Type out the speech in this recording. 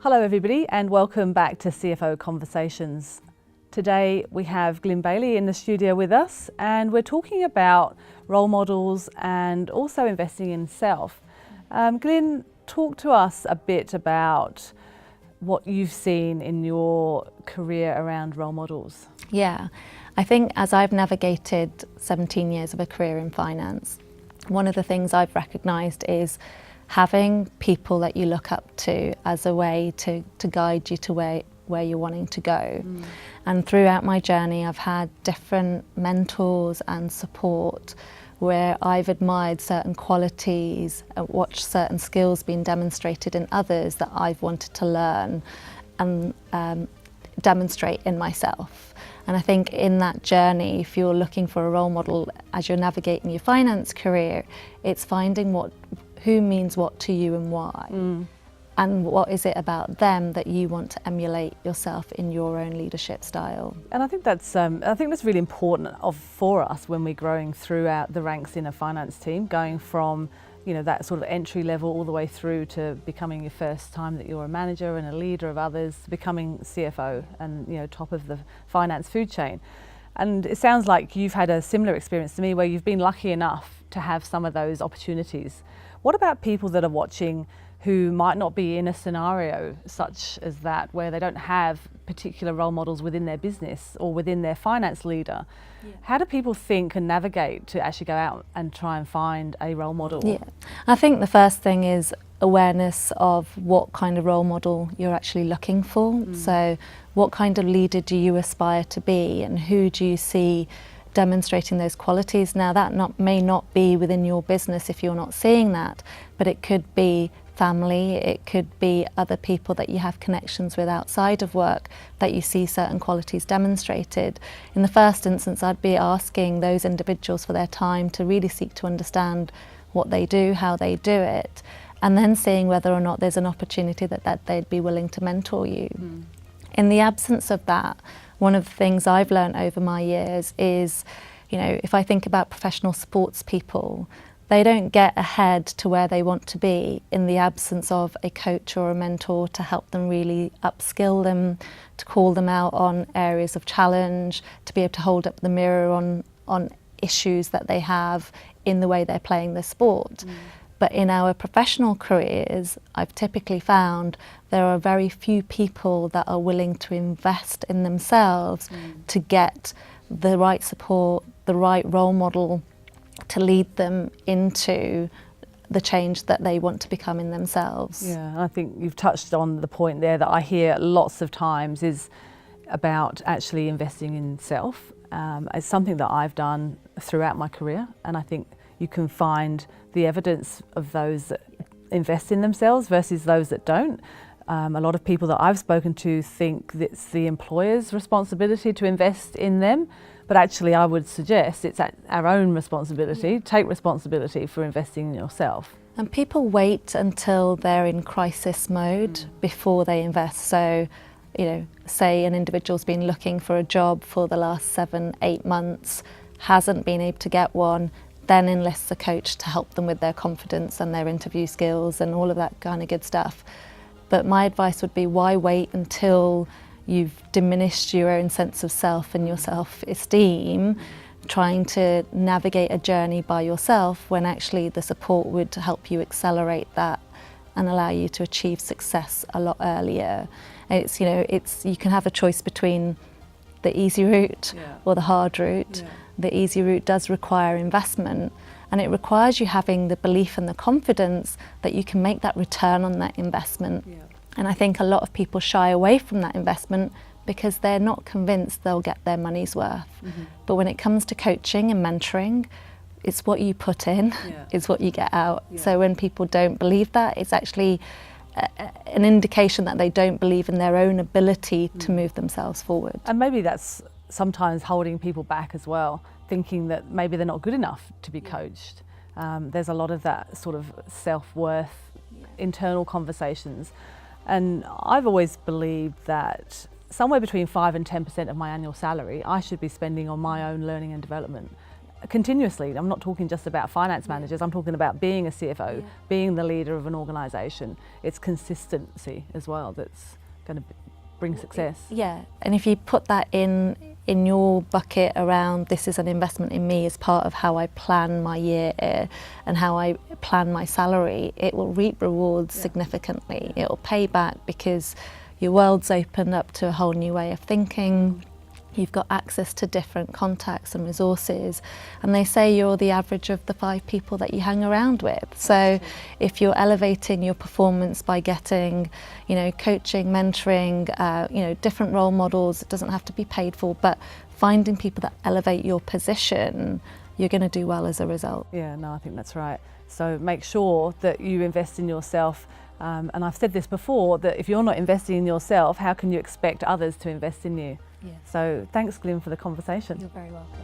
Hello everybody and welcome back to CFO Conversations. Today we have Glyn Bailey in the studio with us and we're talking about role models and also investing in self. Glyn, talk to us a bit about what you've seen in your career around role models. Yeah, I think as I've navigated 17 years of a career in finance, one of the things I've recognised is having people that you look up to as a way to guide you to where you're wanting to go. And throughout my journey I've had different mentors and support where I've admired certain qualities and watched certain skills being demonstrated in others that I've wanted to learn and demonstrate in myself. And I think in that journey, if you're looking for a role model as you're navigating your finance career, it's finding who means what to you and why. And what is it about them that you want to emulate yourself in your own leadership style? And I think that's really important for us when we're growing throughout the ranks in a finance team, going from that sort of entry level all the way through to becoming your first time that you're a manager and a leader of others, becoming CFO and top of the finance food chain. And it sounds like you've had a similar experience to me where you've been lucky enough to have some of those opportunities. What about people that are watching who might not be in a scenario such as that, where they don't have particular role models within their business or within their finance leader? How do people think and navigate to actually go out and try and find a role model? Yeah, I think the first thing is awareness of what kind of role model you're actually looking for. So what kind of leader do you aspire to be and who do you see demonstrating those qualities? Now that may not be within your business if you're not seeing that, but it could be family, it could be other people that you have connections with outside of work that you see certain qualities demonstrated. In the first instance, I'd be asking those individuals for their time to really seek to understand what they do, how they do it, and then seeing whether or not there's an opportunity that they'd be willing to mentor you. In the absence of that, one of the things I've learned over my years is, if I think about professional sports people, they don't get ahead to where they want to be in the absence of a coach or a mentor to help them really upskill them, to call them out on areas of challenge, to be able to hold up the mirror on issues that they have in the way they're playing the sport. But in our professional careers, I've typically found there are very few people that are willing to invest in themselves to get the right support, the right role model to lead them into the change that they want to become in themselves. Yeah, I think you've touched on the point there that I hear lots of times is about actually investing in self. It's something that I've done throughout my career, and I think you can find the evidence of those that invest in themselves versus those that don't. A lot of people that I've spoken to think that it's the employer's responsibility to invest in them, but actually I would suggest it's our own responsibility. Take responsibility for investing in yourself. And people wait until they're in crisis mode before they invest. So, say an individual's been looking for a job for the last 7-8 months, hasn't been able to get one, then enlists a coach to help them with their confidence and their interview skills and all of that kind of good stuff. But my advice would be, why wait until you've diminished your own sense of self and your self-esteem trying to navigate a journey by yourself when actually the support would help you accelerate that and allow you to achieve success a lot earlier. And you can have a choice between the easy route or the hard route. The easy route does require investment, and it requires you having the belief and the confidence that you can make that return on that investment. And I think a lot of people shy away from that investment because they're not convinced they'll get their money's worth. But when it comes to coaching and mentoring, it's what you put in is what you get out. So when people don't believe that, it's actually an indication that they don't believe in their own ability to move themselves forward. And maybe that's sometimes holding people back as well, thinking that maybe they're not good enough to be coached. There's a lot of that sort of self-worth, internal conversations. And I've always believed that somewhere between 5 and 10% of my annual salary I should be spending on my own learning and development. continuously. I'm not talking just about finance managers, I'm talking about being a CFO, being the leader of an organisation. It's consistency as well that's going to bring success. Yeah, and if you put that in your bucket around this is an investment in me as part of how I plan my year and how I plan my salary, it will reap rewards significantly. It will pay back because your world's opened up to a whole new way of thinking. You've got access to different contacts and resources, and they say you're the average of the 5 people that you hang around with. So if you're elevating your performance by getting, coaching, mentoring, different role models, it doesn't have to be paid for, but finding people that elevate your position, you're going to do well as a result. Yeah, no, I think that's right. So make sure that you invest in yourself. And I've said this before, that if you're not investing in yourself, how can you expect others to invest in you? Yeah. So thanks, Glyn, for the conversation. You're very welcome.